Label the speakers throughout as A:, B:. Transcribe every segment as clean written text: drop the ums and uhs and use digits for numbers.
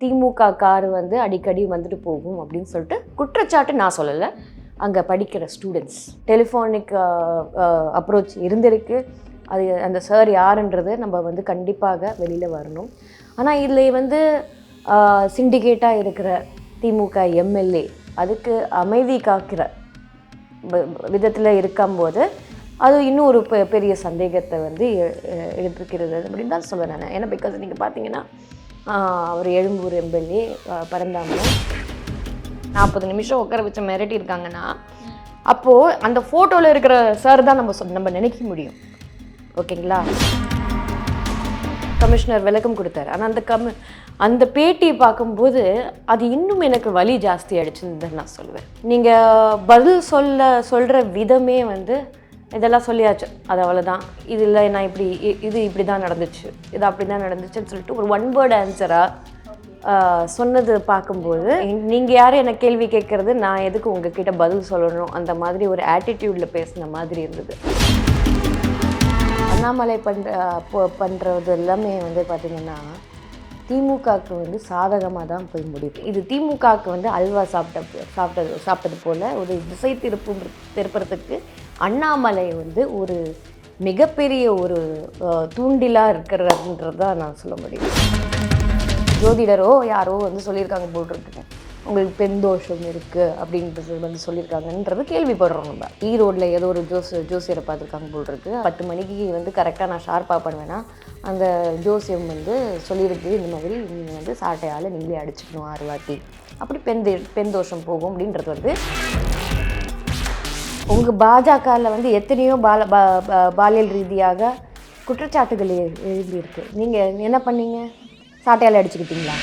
A: திமுக car வந்து அடிக்கடி வந்துட்டு போகும் அப்படின்னு சொல்லிட்டு குற்றச்சாட்டு நான் சொல்லலை, அங்கே படிக்கிற ஸ்டூடெண்ட்ஸ். டெலிஃபோனிக் அப்ரோச் இருந்திருக்கு. அது அந்த சார் யாருன்றது நம்ம வந்து கண்டிப்பாக வெளியில் வரணும். ஆனால் இதில் வந்து சிண்டிகேட்டாக இருக்கிற திமுக எம்எல்ஏ அதுக்கு அமைதி காக்கிற விதத்தில் இருக்கும்போது அது இன்னும் ஒரு பெரிய சந்தேகத்தை வந்து எடுத்துக்கிறது அப்படின்னு தான் சொல்லுவேன் நான். ஏன்னா பிகாஸ் நீங்கள் பார்த்தீங்கன்னா அவர் எழும்பூர் எம்எல்ஏ பரந்தாமன் 40 நிமிஷம் உட்கார வச்சு மிரட்டி இருக்காங்கன்னா அப்போது அந்த ஃபோட்டோவில் இருக்கிற சார் தான் நம்ம நினைக்க முடியும். ஓகேங்களா? கமிஷனர் விளக்கம் கொடுத்தாரு. ஆனால் அந்த பேட்டியை பார்க்கும்போது அது இன்னும் எனக்கு வலி ஜாஸ்தி ஆகிடுச்சுன்னு நான் சொல்லுவேன். நீங்கள் பதில் சொல்கிற விதமே வந்து இதெல்லாம் சொல்லியாச்சு, அது அவ்வளோதான், இதில் நான் இது இப்படி தான் நடந்துச்சு, இது அப்படி தான் நடந்துச்சுன்னு சொல்லிட்டு ஒரு ஒன் வேர்ட் ஆன்சராக சொன்னது பார்க்கும்போது நீங்கள் யாரும் என்ன கேள்வி கேட்குறது, நான் எதுக்கு உங்ககிட்ட பதில் சொல்லணும், அந்த மாதிரி ஒரு ஆட்டிடியூடில் பேசின மாதிரி இருந்தது. அண்ணாமலை பண்ணுறது எல்லாமே வந்து பார்த்திங்கன்னா திமுகவுக்கு வந்து சாதகமாக தான் போய் முடியும். இது திமுகவுக்கு வந்து அல்வா சாப்பிட்டது போல் ஒரு திசை திருப்புறதுக்கு அண்ணாமலை வந்து ஒரு மிகப்பெரிய ஒரு தூண்டிலாக இருக்கிறதுன்றது தான் நான் சொல்ல முடியும். ஜோதிடரோ யாரோ வந்து சொல்லியிருக்காங்க போட்டிருக்கு, உங்களுக்கு பெண் தோஷம் இருக்குது அப்படின்றது வந்து சொல்லியிருக்காங்கன்றது கேள்விப்படுறோம். நம்ம ஈரோடில் ஏதோ ஒரு ஜோசியரை பார்த்துருக்காங்க போட்டிருக்கு. 10 மணிக்கு வந்து கரெக்டாக நான் ஷார்ப்பாக பண்ணுவேன்னா அந்த ஜோசியம் வந்து சொல்லியிருக்கு, இந்த மாதிரி நீங்கள் வந்து சாட்டையால் நீங்களே அடிச்சுக்கணும் 6 வாட்டி, அப்படி பெண் தோஷம் போகும் அப்படின்றது வந்து உங்கள் பாஜகவில் வந்து எத்தனையோ பாலியல் ரீதியாக குற்றச்சாட்டுகள் எழுதியிருக்கு. நீங்கள் என்ன பண்ணீங்க? சாட்டையால் அடிச்சுக்கிட்டீங்களா?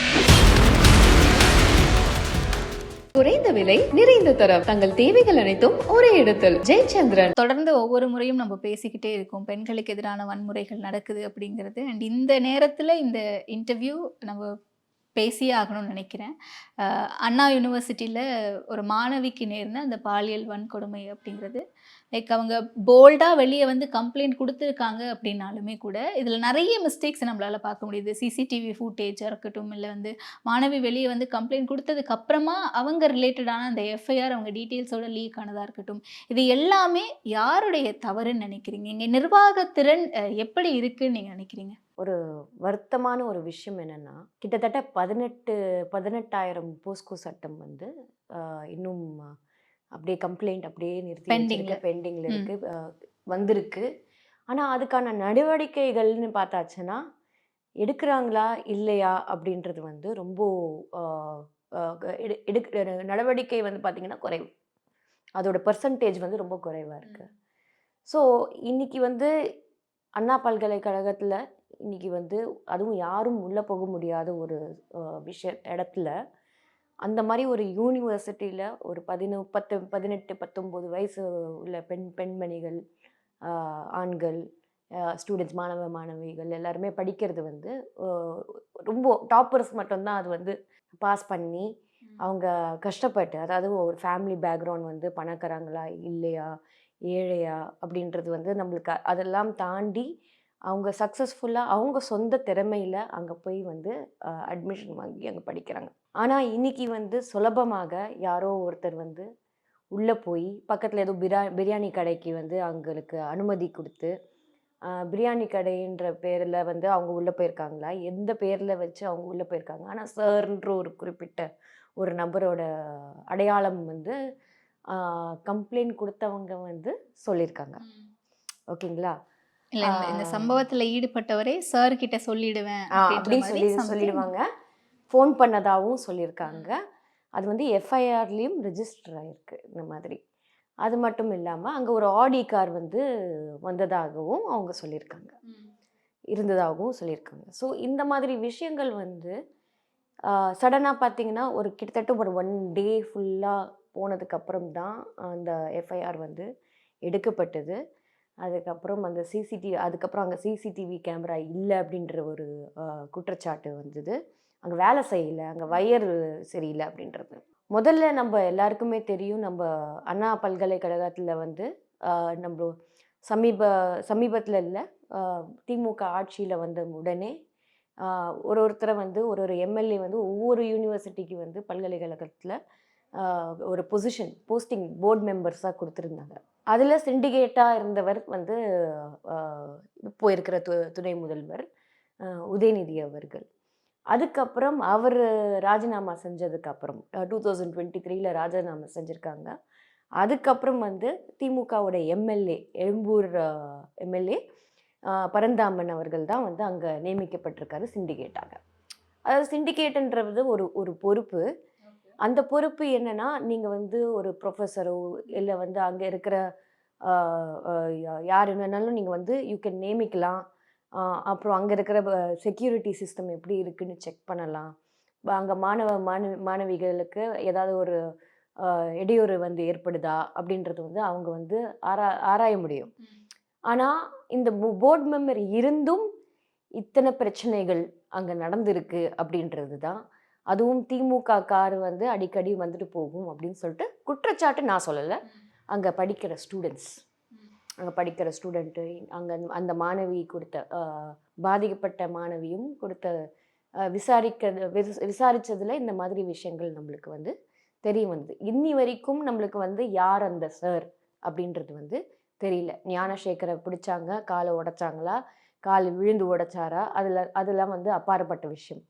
B: குறைந்த விலை நிறைந்த தரம், தங்கள் தேவைகள் அனைத்தும் ஒரே இடத்தில். ஜெயச்சந்திரன்.
C: தொடர்ந்து ஒவ்வொரு முறையும் நம்ம பேசிக்கிட்டே இருக்கோம், பெண்களுக்கு எதிரான வன்முறைகள் நடக்குது அப்படிங்கிறது. அண்ட் இந்த நேரத்தில் இந்த இன்டர்வியூ நம்ம பேசியே ஆகணும்னு நினைக்கிறேன். அண்ணா யூனிவர்சிட்டியில் ஒரு மாணவிக்கு நேர்ந்த அந்த பாலியல் வன்கொடுமை அப்படிங்கிறது லைக் அவங்க போல்டாக வெளியே வந்து கம்ப்ளைண்ட் கொடுத்துருக்காங்க அப்படின்னாலுமே கூட இதில் நிறைய மிஸ்டேக்ஸ் நம்மளால் பார்க்க முடியுது. சிசிடிவி ஃபுட்டேஜாக இருக்கட்டும், இல்லை வந்து மாணவி வெளியே வந்து கம்ப்ளைண்ட் கொடுத்ததுக்கு அப்புறமா அவங்க ரிலேட்டடான அந்த எஃப்ஐஆர் அவங்க டீட்டெயில்ஸோட லீக் ஆனதாக இருக்கட்டும், இது எல்லாமே யாருடைய தவறுன்னு நினைக்கிறீங்க? இங்கே நிர்வாகத்திறன் எப்படி இருக்குன்னு நீங்கள் நினைக்கிறீங்க?
A: ஒரு வருத்தமான ஒரு விஷயம் என்னென்னா, கிட்டத்தட்ட 18,000 போஸ்கோ சட்டம் வந்து இன்னும் அப்படியே கம்ப்ளைண்ட் அப்படியே பெண்டிங்கில் இருக்குது, வந்திருக்கு. ஆனால் அதுக்கான நடவடிக்கைகள்னு பார்த்தாச்சுன்னா எடுக்கிறாங்களா இல்லையா அப்படின்றது வந்து ரொம்ப நடவடிக்கை வந்து பார்த்திங்கன்னா குறைவு, அதோட பர்சன்டேஜ் வந்து ரொம்ப குறைவாக இருக்குது. ஸோ இன்றைக்கி வந்து அண்ணா பல்கலைக்கழகத்தில் இன்றைக்கி வந்து அதுவும் யாரும் உள்ளே போக முடியாத ஒரு இடத்துல அந்த மாதிரி ஒரு யூனிவர்சிட்டியில் ஒரு 18, 19 வயசு உள்ள பெண்மணிகள், ஆண்கள், ஸ்டூடெண்ட்ஸ், மாணவிகள் எல்லாருமே படிக்கிறது வந்து ரொம்ப டாப்பர்ஸ் மட்டும்தான் அது வந்து பாஸ் பண்ணி அவங்க கஷ்டப்பட்டு, அதாவது ஒரு ஃபேமிலி பேக்ரவுண்ட் வந்து பணக்காரங்களா இல்லையா ஏழையா அப்படின்றது வந்து நம்மளுக்கு அதெல்லாம் தாண்டி அவங்க சக்ஸஸ்ஃபுல்லாக அவங்க சொந்த திறமையில் அங்கே போய் வந்து அட்மிஷன் வாங்கி அங்கே படிக்கிறாங்க. ஆனால் இன்றைக்கி வந்து சுலபமாக யாரோ ஒருத்தர் வந்து உள்ளே போய் பக்கத்தில் ஏதோ பிரியாணி கடைக்கு வந்து அவங்களுக்கு அனுமதி கொடுத்து பிரியாணி கடைன்ற பேரில் வந்து அவங்க உள்ளே போயிருக்காங்களா, எந்த பேரில் வச்சு அவங்க உள்ளே போயிருக்காங்க, ஆனால் சார்ன்ற ஒரு குறிப்பிட்ட ஒரு நபரோட அடையாளம் வந்து கம்ப்ளைண்ட் கொடுத்தவங்க வந்து சொல்லியிருக்காங்க. ஓகேங்களா?
C: இல்லை இந்த சம்பவத்தில் ஈடுபட்டவரே சார் கிட்ட சொல்லிடுவேன்
A: அப்படின்னு சொல்லிடுவாங்க. ஃபோன் பண்ணதாகவும் சொல்லியிருக்காங்க. அது வந்து எஃப்ஐஆர்லேயும் ரெஜிஸ்டர் ஆகிருக்கு இந்த மாதிரி. அது மட்டும் இல்லாமல் அங்கே ஒரு ஆடி கார் வந்து வந்ததாகவும் அவங்க சொல்லியிருக்காங்க, இருந்ததாகவும் சொல்லியிருக்காங்க. ஸோ இந்த மாதிரி விஷயங்கள் வந்து சடனாக பார்த்திங்கன்னா ஒரு கிட்டத்தட்ட ஒரு 1 டே ஃபுல்லாக போனதுக்கப்புறம் தான் அந்த எஃப்ஐஆர் வந்து எடுக்கப்பட்டது. அதுக்கப்புறம் அந்த அதுக்கப்புறம் அங்கே சிசிடிவி கேமரா இல்லை அப்படின்ற ஒரு குற்றச்சாட்டு வந்தது. அங்கே வேலை செய்யலை, அங்கே வயர் சரியில்லை அப்படின்றது. முதல்ல நம்ம எல்லாருக்குமே தெரியும், நம்ம அண்ணா பல்கலைக்கழகத்தில் வந்து நம்ம சமீபத்தில் இல்லை, திமுக ஆட்சியில் வந்த உடனே ஒருத்தரை வந்து ஒரு எம்எல்ஏ வந்து ஒவ்வொரு யூனிவர்சிட்டிக்கு வந்து பல்கலைக்கழகத்தில் ஒரு போஸ்டிங் போர்டு மெம்பர்ஸாக கொடுத்துருந்தாங்க. அதில் சிண்டிகேட்டாக இருந்தவர் வந்து இப்போ இருக்கிற துணை முதல்வர் உதயநிதி அவர்கள். அதுக்கப்புறம் அவர் ராஜினாமா செஞ்சதுக்கப்புறம் 2023 ராஜினாமா செஞ்சுருக்காங்க. அதுக்கப்புறம் வந்து திமுகவோட எம்எல்ஏ எழும்பூர் எம்எல்ஏ பரந்தாமன் அவர்கள் தான் வந்து அங்கே நியமிக்கப்பட்டிருக்காரு சிண்டிகேட்டாக. அதாவது சிண்டிகேட்டுன்றது ஒரு பொறுப்பு. அந்த பொறுப்பு என்னன்னா, நீங்கள் வந்து ஒரு ப்ரொஃபஸரோ இல்லை வந்து அங்கே இருக்கிற யார் வேணாலும் நீங்கள் வந்து யூ கேன் நியமிக்கலாம். அப்புறம் அங்கே இருக்கிற செக்யூரிட்டி சிஸ்டம் எப்படி இருக்குன்னு செக் பண்ணலாம். அங்கே மாணவிகளுக்கு ஏதாவது ஒரு இடையூறு வந்து ஏற்படுதா அப்படின்றது வந்து அவங்க வந்து ஆராய முடியும். ஆனால் இந்த போர்டு மெம்பர் இருந்தும் இத்தனை பிரச்சனைகள் அங்கே நடந்திருக்கு அப்படின்றது தான். அதுவும் திமுக கார் வந்து அடிக்கடி வந்துட்டு போகும் அப்படின்னு சொல்லிட்டு குற்றச்சாட்டு நான் சொல்லலை. அங்கே படிக்கிற ஸ்டூடெண்ட்டு அங்கே அந்த மாணவி கொடுத்த பாதிக்கப்பட்ட மாணவியும் கொடுத்த விசாரித்ததில் இந்த மாதிரி விஷயங்கள் நம்மளுக்கு வந்து தெரிய வந்தது. இன்னி வரைக்கும் நம்மளுக்கு வந்து யார் அந்த சார் அப்படின்றது வந்து தெரியல. ஞானசேகரை பிடிச்சாங்க, காலை உடைச்சாங்களா, கால் விழுந்து உடைச்சாரா, அதெல்லாம் வந்து அப்பாற்பட்ட விஷயம்.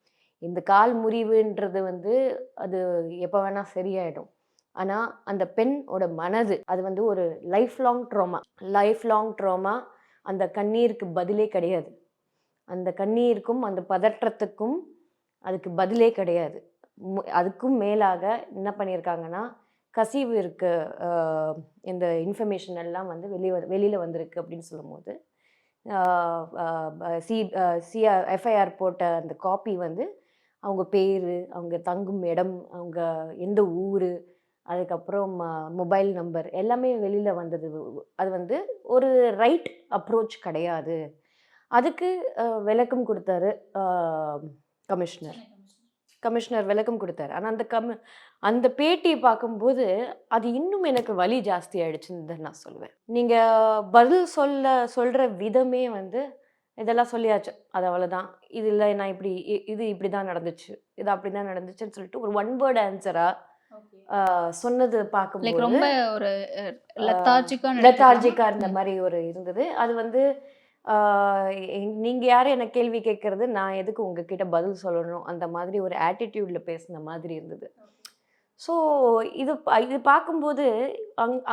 A: இந்த கால் முறிவுன்றது வந்து அது எப்போ வேணால் சரியாயிடும். ஆனால் அந்த பெண்ணோட மனது அது வந்து ஒரு லைஃப் லாங் ட்ராமா. அந்த கண்ணீருக்கு பதிலே கிடையாது. அந்த கண்ணீருக்கும் அந்த பதற்றத்துக்கும் அதுக்கு பதிலே கிடையாது. அதுக்கும் மேலாக என்ன பண்ணியிருக்காங்கன்னா, கசிவு இருக்க இந்த இன்ஃபர்மேஷன் எல்லாம் வந்து வெளியில் வந்திருக்கு அப்படின்னு சொல்லும்போது எஃப்ஐஆர் போட்ட அந்த காப்பி வந்து அவங்க பேர், அவங்க தங்கும் இடம், அவங்க எந்த ஊர், அதுக்கப்புறம் மொபைல் நம்பர் எல்லாமே வெளியில் வந்தது. அது வந்து ஒரு ரைட் அப்ரோச் கிடையாது. அதுக்கு விளக்கம் கொடுத்தாரு கமிஷனர் விளக்கம் கொடுத்தாரு. ஆனால் அந்த பேட்டியை பார்க்கும்போது அது இன்னும் எனக்கு வலி ஜாஸ்தி ஆயிடுச்சுன்னு நான் சொல்லுவேன். நீங்கள் பதில் சொல்கிற விதமே வந்து இதெல்லாம் சொல்லியாச்சு, அது அவ்வளோதான், இதில் நான் இது இப்படி தான் நடந்துச்சு, இது அப்படி தான் நடந்துச்சுன்னு சொல்லிட்டு ஒரு ஒன் வேர்ட் ஆன்சராக சொன்னது பார்க்கும்போது
C: ரொம்ப ஒரு
A: லெத்தார்ஜிக்காக இருந்த மாதிரி ஒரு இருந்தது. அது வந்து நீங்கள் யாரும் என்ன கேள்வி கேட்குறது, நான் எதுக்கு உங்ககிட்ட பதில் சொல்லணும், அந்த மாதிரி ஒரு ஆட்டிடியூடில் பேசின மாதிரி இருந்தது. ஸோ இது பார்க்கும்போது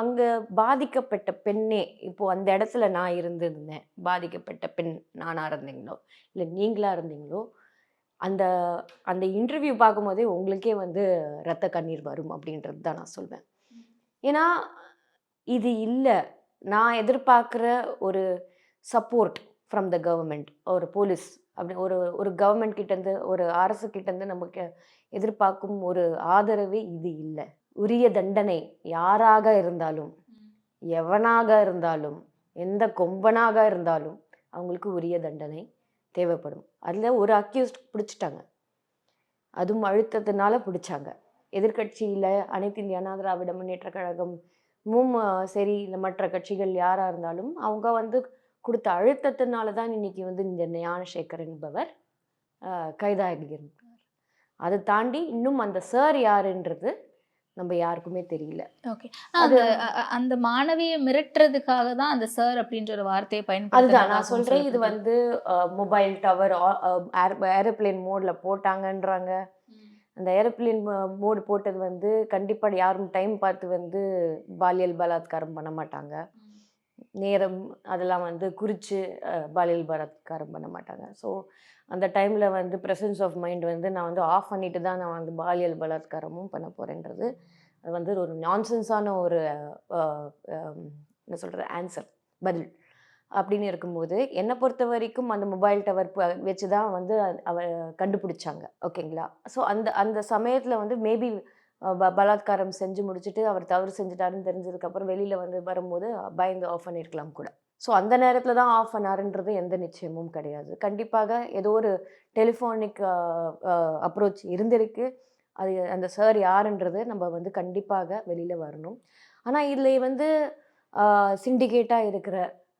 A: அங்கே பாதிக்கப்பட்ட பெண்ணே, இப்போது அந்த இடத்துல நான் இருந்திருந்தேன், பாதிக்கப்பட்ட பெண் நானாக இருந்தீங்களோ இல்லை நீங்களாக இருந்தீங்களோ, அந்த அந்த இன்டர்வியூ பார்க்கும்போதே உங்களுக்கே வந்து ரத்த கண்ணீர் வரும் அப்படின்றது தான் நான் சொல்வேன். ஏன்னா இது இல்லை, நான் எதிர்பார்க்குற ஒரு சப்போர்ட் ஃப்ரம் த கவர்மெண்ட், ஒரு போலீஸ் அப்படி ஒரு கவர்மெண்ட் கிட்டேருந்து, ஒரு அரசு கிட்டேருந்து நமக்கு எதிர்பார்க்கும் ஒரு ஆதரவே இது இல்லை. உரிய தண்டனை யாராக இருந்தாலும், எவனாக இருந்தாலும், எந்த கொம்பனாக இருந்தாலும் அவங்களுக்கு உரிய தண்டனை தேவைப்படும். அதில் ஒரு அக்யூஸ்ட் பிடிச்சிட்டாங்க, அதுவும் அழுத்தத்தினால பிடிச்சாங்க. எதிர்கட்சியில் அனைத்து இந்திய அண்ணா திராவிட முன்னேற்ற கழகமும் சரி, இல்லை மற்ற கட்சிகள் யாராக இருந்தாலும் அவங்க வந்து கொடுத்த அழுத்தத்தினால தான் இன்னைக்கு வந்து இந்த ஞானசேகர் என்பவர் கைதாகிறார். அதை தாண்டி இன்னும் அந்த சார் யாருன்றது நம்ம யாருக்குமே தெரியல.
C: ஓகே, அந்த மாணவியை மிரட்டுறதுக்காக தான் அந்த சார் அப்படின்ற ஒரு வார்த்தையை பயன்படுத்தி,
A: அதுதான் நான் சொல்றேன். இது வந்து மொபைல் டவர் ஏரோப்ளேன் மோட்ல போட்டாங்கன்றாங்க. அந்த ஏரோப்ளேன் மோடு போட்டது வந்து கண்டிப்பாக யாரும் டைம் பார்த்து வந்து பாலியல் பலாத்காரம் பண்ண மாட்டாங்க. நேரம் அதெல்லாம் வந்து குறித்து பாலியல் பலாத்காரம் பண்ண மாட்டாங்க. ஸோ அந்த டைமில் வந்து ப்ரெசன்ஸ் ஆஃப் மைண்ட் வந்து நான் வந்து ஆஃப் பண்ணிட்டு தான் நான் வந்து பாலியல் பலாத்காரமும் பண்ண போகிறேன்றது அது வந்து ஒரு நான்சென்ஸான ஒரு என்ன சொல்கிறது ஆன்சர், பதில் அப்படின்னு இருக்கும்போது என்னை பொறுத்த வரைக்கும் அந்த மொபைல் டவர் வச்சு தான் வந்து அவர் கண்டுபிடிச்சாங்க. ஓகேங்களா? ஸோ அந்த சமயத்தில் வந்து மேபி பலாத்காரம் செஞ்சு முடிச்சுட்டு அவர் தவறு செஞ்சுட்டாருன்னு தெரிஞ்சதுக்கப்புறம் வெளியில் வந்து வரும்போது பயந்து ஆஃப் பண்ணியிருக்கலாம் கூட. ஸோ அந்த நேரத்தில் தான் ஆஃப் பண்ணாருன்றது எந்த நிச்சயமும் கிடையாது. கண்டிப்பாக ஏதோ ஒரு டெலிஃபோனிக் அப்ரோச் இருந்திருக்கு. அது அந்த சார் யாருன்றது நம்ம வந்து கண்டிப்பாக வெளியில் வரணும். ஆனால் இதில் வந்து சிண்டிகேட்டாக இருக்கிற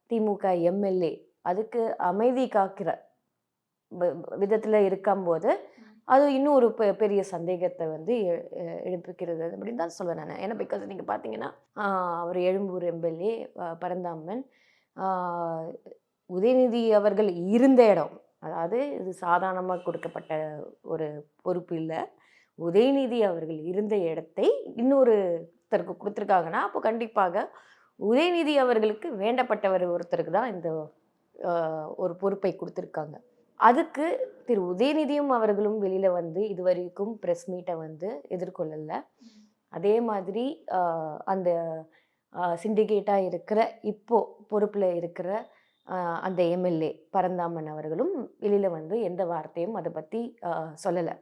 A: திமுக எம்எல்ஏ அதுக்கு அமைதி காக்கிற விதத்தில் இருக்கும்போது அது இன்னும் ஒரு பெரிய சந்தேகத்தை வந்து எழுப்புகிறது அப்படின்னு தான் சொல்லுவேன் நான். ஏன்னா பிகாஸ் நீங்கள் பார்த்தீங்கன்னா அவர் எழும்பூர் எம்எல்ஏ பரந்தாமன், உதயநிதி அவர்கள் இருந்த இடம், அதாவது இது சாதாரணமாக கொடுக்கப்பட்ட ஒரு பொறுப்பு இல்லை. உதயநிதி அவர்கள் இருந்த இடத்தை இன்னொருத்தருக்கு கொடுத்துருக்காங்கன்னா அப்போ கண்டிப்பாக உதயநிதி அவர்களுக்கு வேண்டப்பட்டவர் ஒருத்தருக்கு தான் இந்த ஒரு பொறுப்பை கொடுத்துருக்காங்க. அதுக்கு திரு உதயநிதியும் அவர்களும் வெளியில் வந்து இது வரைக்கும் ப்ரெஸ் மீட்டை வந்து எதிர்கொள்ளலை. அதே மாதிரி அந்த சிண்டிகேட்டாக இருக்கிற இப்போது பொறுப்பில் இருக்கிற அந்த எம்எல்ஏ பரந்தாமன் அவர்களும் வெளியில் வந்து எந்த வார்த்தையும் அதை பற்றி சொல்லலை.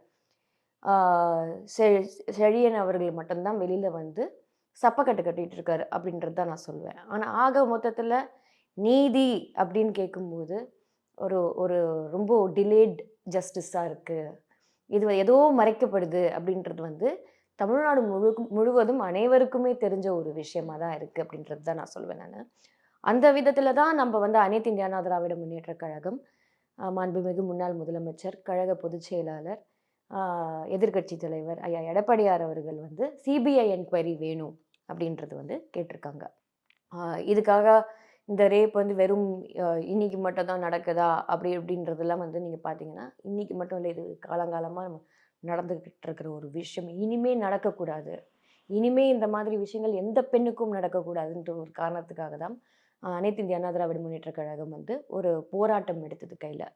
A: செழியன் அவர்கள் மட்டும்தான் வெளியில் வந்து சப்பக்கட்டு கட்டிகிட்டு இருக்காரு அப்படின்றது தான் நான் சொல்லுவேன். ஆனால் ஆக மொத்தத்தில் நீதி அப்படின்னு கேட்கும்போது ஒரு ஒரு ரொம்ப டிலேட் ஜஸ்டிஸாக இருக்குது. இது ஏதோ மறைக்கப்படுது அப்படின்றது வந்து தமிழ்நாடு முழுவதும் அனைவருக்குமே தெரிஞ்ச ஒரு விஷயமாக தான் இருக்குது அப்படின்றது தான் நான் சொல்லுவேன். நான் அந்த விதத்தில் தான் நம்ம வந்து அனைத்து இந்திய அண்ணா திராவிட முன்னேற்றக் கழகம், மாண்புமிகு முன்னாள் முதலமைச்சர், கழக பொதுச் செயலாளர், எதிர்கட்சி தலைவர் ஐயா எடப்பாடியார் அவர்கள் வந்து சிபிஐ என்கொயரி வேணும் அப்படின்றது வந்து கேட்டிருக்காங்க. இதுக்காக இந்த ரேப் வந்து வெறும் இன்னைக்கு மட்டும் தான் நடக்குதா அப்படின்றதெல்லாம் வந்து நீங்கள் பார்த்தீங்கன்னா இன்னைக்கு மட்டும் இல்லை, இது காலங்காலமாக நடந்துக்கிட்டு இருக்கிற ஒரு விஷயம். இனிமே நடக்கக்கூடாது, இனிமே இந்த மாதிரி விஷயங்கள் எந்த பெண்ணுக்கும் நடக்கக்கூடாதுன்ற ஒரு காரணத்துக்காக தான் அனைத்து இந்திய அண்ணா திராவிட முன்னேற்றக் கழகம் வந்து ஒரு போராட்டம் எடுத்தது கையில்.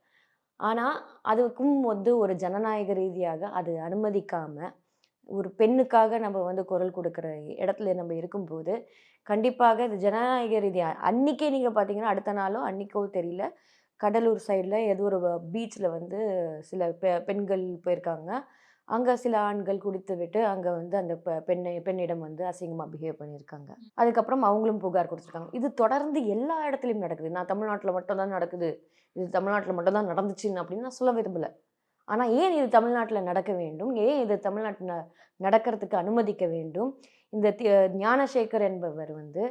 A: ஆனால் அதுக்கும் வந்து ஒரு ஜனநாயக ரீதியாக அது அனுமதிக்காமல் ஒரு பெண்ணுக்காக நம்ம வந்து குரல் கொடுக்குற இடத்துல நம்ம இருக்கும்போது கண்டிப்பாக இது ஜனநாயக ரீதியாக அன்றைக்கே நீங்கள் பார்த்தீங்கன்னா அடுத்த நாளோ அன்றைக்கோ தெரியல, கடலூர் சைடில் ஏதோ ஒரு பீச்சில் வந்து சில பெண்கள் போயிருக்காங்க. அங்கே சில ஆண்கள் குடித்து விட்டு அங்கே வந்து அந்த பெண்ணிடம் வந்து அசிங்கமாக பிஹேவ் பண்ணியிருக்காங்க. அதுக்கப்புறம் அவங்களும் புகார் கொடுத்துருக்காங்க. இது தொடர்ந்து எல்லா இடத்துலையும் நடக்குது. நான் தமிழ்நாட்டில் மட்டும்தான் நடக்குது, இது தமிழ்நாட்டில் மட்டும்தான் நடந்துச்சுன்னு அப்படின்னு நான் சொல்ல விரும்பலை. ஆனால் ஏன் இது தமிழ்நாட்டில் நடக்க வேண்டும், ஏன் இது தமிழ்நாட்டில் நடக்கிறதுக்கு அனுமதிக்க வேண்டும்? இந்த ஞானசேகர் என்பவர் வந்து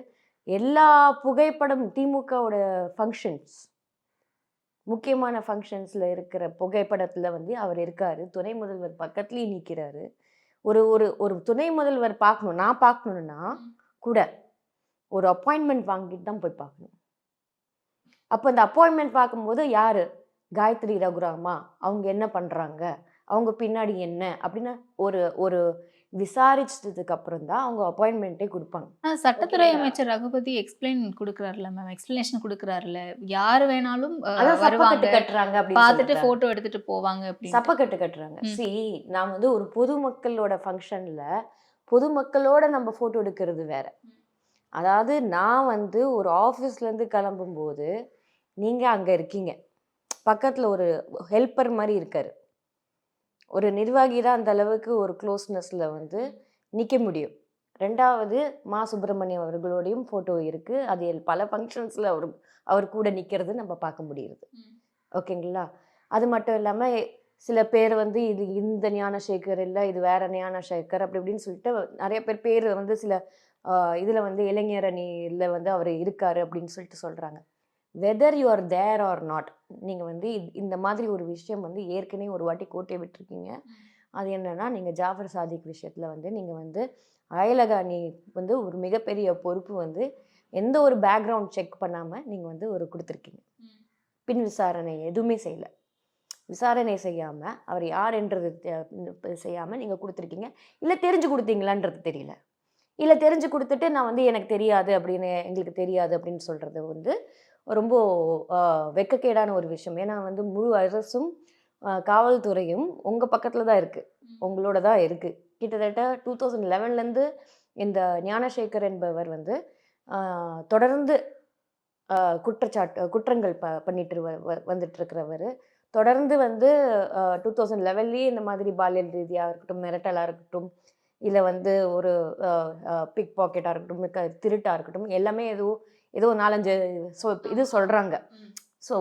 A: எல்லா புகைப்படம் திமுகவோட ஃபங்க்ஷன்ஸ், முக்கியமான ஃபங்க்ஷன்ஸில் இருக்கிற புகைப்படத்தில் வந்து அவர் இருக்கார். துணை முதல்வர் பக்கத்துலேயே நிற்கிறாரு. ஒரு ஒரு ஒரு துணை முதல்வர் பார்க்கணும், நான் பார்க்கணுன்னா கூட ஒரு அப்பாயின்மெண்ட் வாங்கிட்டு தான் போய் பார்க்கணும். அப்போ அந்த அப்பாயின்மெண்ட் பார்க்கும்போது யார், காயத்ரி ரகுராமா, அவங்க என்ன பண்ணுறாங்க, அவங்க பின்னாடி என்ன அப்படின்னு ஒரு ஒரு விசாரிச்சதுக்கு அப்புறம் தான் அவங்க அப்பாயின்மெண்ட்டே கொடுப்பாங்க.
C: சட்டத்துறை அமைச்சர் ரகுபதி எக்ஸ்பிளைன் கொடுக்குறாருல மேம், எக்ஸ்பிளனேஷன் கொடுக்குறாருல, யார் வேணாலும்
A: சப்பக்கட்டு கட்டுறாங்க அப்படின்னு
C: பார்த்துட்டு ஃபோட்டோ எடுத்துட்டு போவாங்க அப்படின்னு.
A: சப்பக்கட்டு கட்டுறாங்க. நான் வந்து ஒரு பொதுமக்களோட ஃபங்க்ஷனில் பொதுமக்களோட நம்ம ஃபோட்டோ எடுக்கிறது வேற. அதாவது நான் வந்து ஒரு ஆஃபீஸ்லேருந்து கிளம்பும்போது நீங்கள் அங்கே இருக்கீங்க, பக்கத்தில் ஒரு ஹெல்ப்பர் மாதிரி இருக்கார், ஒரு நிர்வாகி தான் அந்த அளவுக்கு ஒரு க்ளோஸ்னஸில் வந்து நிற்க முடியும். ரெண்டாவது மா சுப்பிரமணியம் அவர்களோடையும் ஃபோட்டோ இருக்குது, அது பல ஃபங்க்ஷன்ஸில் அவர் கூட நிற்கிறது நம்ம பார்க்க முடியுது. ஓகேங்களா? அது மட்டும் இல்லாமல் சில பேர் வந்து இது இந்த ஞானசேகர் இல்லை, இது வேற ஞானசேகர் அப்படி இப்படின்னு சொல்லிட்டு நிறைய பேர் வந்து சில இதில் வந்து இளைஞர் அணியில் வந்து அவர் இருக்கார் அப்படின்னு சொல்லிட்டு சொல்கிறாங்க. Whether you are there or not, நீங்கள் வந்து இந்த மாதிரி ஒரு விஷயம் வந்து ஏற்கனவே ஒரு வாட்டி கோட்டையை விட்டுருக்கீங்க. அது என்னென்னா, நீங்கள் ஜாஃபர் சாதிக் விஷயத்தில் வந்து நீங்கள் வந்து அயலக அணி வந்து ஒரு மிகப்பெரிய பொறுப்பு வந்து எந்த ஒரு பேக்ரவுண்ட் செக் பண்ணாமல் நீங்கள் வந்து ஒரு கொடுத்துருக்கீங்க. பின் விசாரணை எதுவுமே செய்யலை, விசாரணை செய்யாமல் அவர் யார் என்றது செய்யாமல் நீங்கள் கொடுத்துருக்கீங்க. இல்லை தெரிஞ்சு கொடுத்தீங்களான்றது தெரியல, இல்லை தெரிஞ்சு கொடுத்துட்டு நான் வந்து எனக்கு தெரியாது அப்படின்னு, எங்களுக்கு தெரியாது அப்படின்னு சொல்கிறது வந்து ரொம்ப வெட்கக்கேடான ஒரு விஷயம். ஏன்னா வந்து முழு அரசும் காவல்துறையும் உங்கள் பக்கத்தில் தான் இருக்குது, உங்களோட தான் இருக்குது. கிட்டத்தட்ட 2011லேருந்து இந்த ஞானசேகர் என்பவர் வந்து தொடர்ந்து குற்றங்கள் பண்ணிட்டு வந்துட்டுருக்கிறவர். தொடர்ந்து வந்து 2011லேயே இந்த மாதிரி பாலியல் ரீதியாக இருக்கட்டும், மிரட்டலாக இருக்கட்டும், இல்லை வந்து ஒரு பிக் பாக்கெட்டாக இருக்கட்டும், திருட்டாக இருக்கட்டும், எல்லாமே ஏதோ 4-5 இது சொல்கிறாங்க. ஸோ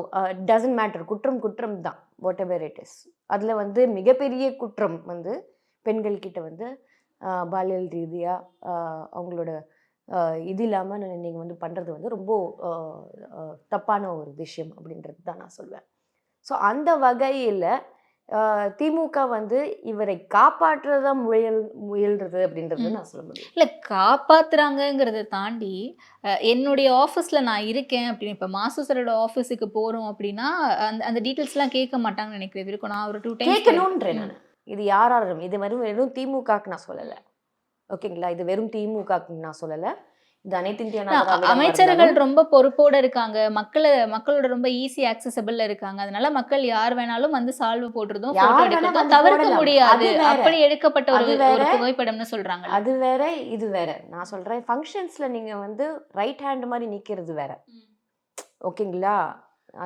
A: டசன்ட் மேட்டர், குற்றம் தான், வாட் எவர் இட் இஸ். அதில் வந்து மிகப்பெரிய குற்றம் வந்து பெண்கள்கிட்ட வந்து பாலியல் ரீதியாக அவங்களோட இது இல்லாமல் நீங்கள் வந்து பண்ணுறது வந்து ரொம்ப தப்பான ஒரு விஷயம் அப்படின்றது தான் நான் சொல்வேன். ஸோ அந்த வகையில் திமுக வந்து இவரை காப்பாற்றுறதா முயல்றது அப்படின்றது நான் சொல்ல முடியும்.
C: இல்லை, காப்பாத்துறாங்கங்கிறத தாண்டி என்னுடைய ஆஃபீஸில் நான் இருக்கேன் அப்படின்னு இப்போ மாசு சாரோட ஆஃபீஸுக்கு போகிறோம் அப்படின்னா அந்த அந்த டீட்டெயில்ஸ்லாம் கேட்க மாட்டாங்கன்னு நினைக்கிறது இருக்கும். நான் ஒரு 2 டைம்ஸ்
A: கேட்கணுன்றேன் நான். இது யாரும் இது வெறும் திமுகக்கு நான் சொல்லலை. ஓகேங்களா, இது வெறும் திமுகக்கு நான் சொல்லலை. இது அனைத்து இந்திய அண்ணா திராவிட
C: அமைச்சர்கள் ரொம்ப பொறுப்போட இருக்காங்க, மக்களோட ரொம்ப ஈஸி ஆக்சசபிள்ல இருக்காங்க. அதனால மக்கள் யார் வேணாலும் வந்து சால்வு போடுறதும்
A: யார்
C: போட்டோ
A: வேணா
C: எடுக்கிறதும்
A: வந்து
C: தவிர்க்க
A: போடலாம்.
C: முடியாது.
A: அது வேற.
C: அப்படி எடுக்கப்பட்ட
A: அது
C: ஒரு
A: வேற.
C: புகைப்படம்னு சொல்றாங்க.
A: அது வேற இது வேற. நான் சொல்றேன், ஃபங்க்ஷன்ஸ்ல நீங்க வந்து ரைட் ஹேண்ட் மாதிரி நிக்கிறது வேற. ஓகேங்களா,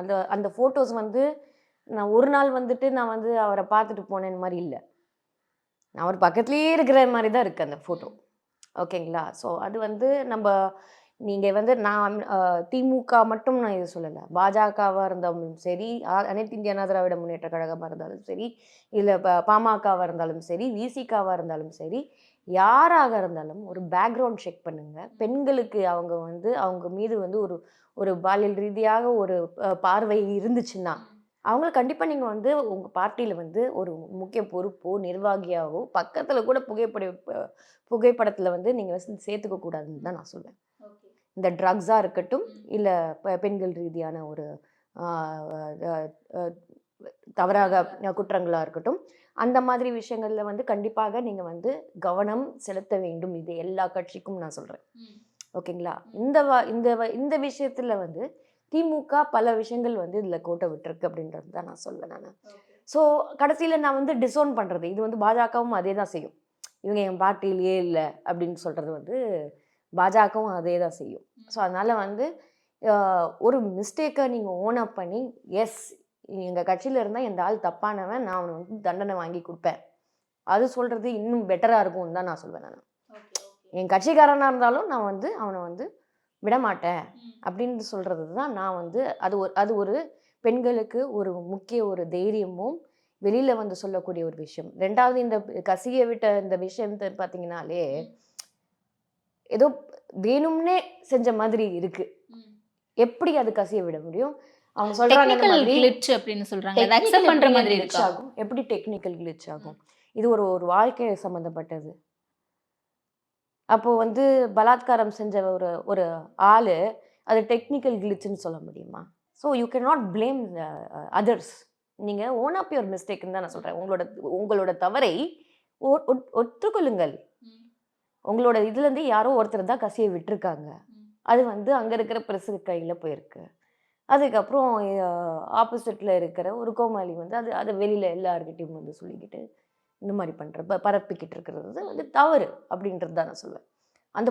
A: அந்த அந்த போட்டோஸ் வந்து நான் ஒரு நாள் வந்துட்டு நான் வந்து அவரை பார்த்துட்டு போனேன் மாதிரி இல்லை. நான் அவர் பக்கத்துலேயே இருக்கிற மாதிரி தான் இருக்கு அந்த ஃபோட்டோ. ஓகேங்களா, ஸோ அது வந்து நம்ம நீங்கள் வந்து நான் திமுக மட்டும் நான் இது சொல்லலை. பாஜகவாக இருந்தாலும் சரி, அனைத்து இந்திய அண்ணா திராவிட முன்னேற்ற கழகமாக இருந்தாலும் சரி, இல்லை பாமகவாக இருந்தாலும் சரி, விசிகாவாக இருந்தாலும் சரி, யாராக இருந்தாலும் ஒரு பேக்ரவுண்ட் செக் பண்ணுங்க. பெண்களுக்கு அவங்க வந்து அவங்க மீது வந்து ஒரு ஒரு பாலியல் ரீதியாக ஒரு பார்வை இருந்துச்சுன்னா அவங்கள கண்டிப்பாக நீங்கள் வந்து உங்கள் பார்ட்டியில் வந்து ஒரு முக்கிய பொறுப்போ நிர்வாகியாகவோ பக்கத்தில் கூட புகைப்படத்தில் வந்து நீங்கள் வந்து சேர்த்துக்க கூடாதுன்னு தான் நான் சொல்லுவேன். இந்த ட்ரக்ஸாக இருக்கட்டும், இல்லை பெண்கள் ரீதியான ஒரு தவறாக குற்றங்களாக இருக்கட்டும், அந்த மாதிரி விஷயங்களில் வந்து கண்டிப்பாக நீங்கள் வந்து கவனம் செலுத்த வேண்டும். இது எல்லா கட்சிக்கும் நான் சொல்கிறேன். ஓகேங்களா, இந்த விஷயத்தில் வந்து திமுக பல விஷயங்கள் வந்து இதில் கோட்டை விட்டுருக்கு அப்படின்றது தான் நான் சொல்வேன் நான். ஸோ கடைசியில் நான் வந்து டிசோன் பண்ணுறது, இது வந்து பாஜகவும் அதே தான் செய்யும். இவங்க என் பார்ட்டியிலேயே இல்லை அப்படின்னு சொல்கிறது வந்து பாஜகவும் அதே தான் செய்யும். ஸோ அதனால் வந்து ஒரு மிஸ்டேக்கை நீங்கள் ஓன் அப் பண்ணி, எஸ் எங்கள் கட்சியில் இருந்தால் இந்த ஆள் தப்பானவன், நான் அவனை வந்து தண்டனை வாங்கி கொடுப்பேன், அது சொல்கிறது இன்னும் பெட்டராக இருக்கும்னு தான் நான் சொல்வேன் நான். என் கட்சிக்காரனாக இருந்தாலும் நான் வந்து அவனை வந்து விடமாட்டேன் அப்படின்னு சொல்கிறது தான் நான் வந்து அது ஒரு பெண்களுக்கு ஒரு முக்கிய ஒரு தைரியமும் வெளியில் வந்து சொல்லக்கூடிய ஒரு விஷயம். ரெண்டாவது, இந்த கசிய விட்ட இந்த விஷயம் பார்த்தீங்கன்னாலே ஏதோ வேணும்னே செஞ்ச மாதிரி இருக்கு. எப்படி அது கசிய விட முடியும்? அவங்க சொல்றாங்க
C: அப்படின்னு சொல்றாங்க, அதை அக்செப்ட் பண்ற மாதிரி
A: ஆகும். எப்படி டெக்னிக்கல் கிளிச் ஆகும்? இது ஒரு வாழ்க்கை சம்மந்தப்பட்டது. அப்போது வந்து பலாத்காரம் செஞ்ச ஒரு ஆள் அது டெக்னிக்கல் கிளிச்சுன்னு சொல்ல முடியுமா? So you can not blame others. நீங்கள் ஓன் அப் யுவர் மிஸ்டேக்குன்னு தான் நான் சொல்கிறேன். உங்களோட தவறை ஒத்துக்கொள்ளுங்கள். உங்களோட இதுலேருந்து யாரோ ஒருத்தர் தான் கசியை விட்டுருக்காங்க. அது வந்து அங்கே இருக்கிற பிரஸு கையில் போயிருக்கு. அதுக்கப்புறம் ஆப்போசிட்டில் இருக்கிற ஒரு கோமாளி வந்து அதை வெளியில் எல்லாருக்கிட்டையும் வந்து சொல்லிக்கிட்டு இந்த மாதிரி பரப்பிக்கிட்டு இருக்கிறது வந்து தவறு அப்படின்றது தான் நான் சொல்லுவேன். அந்த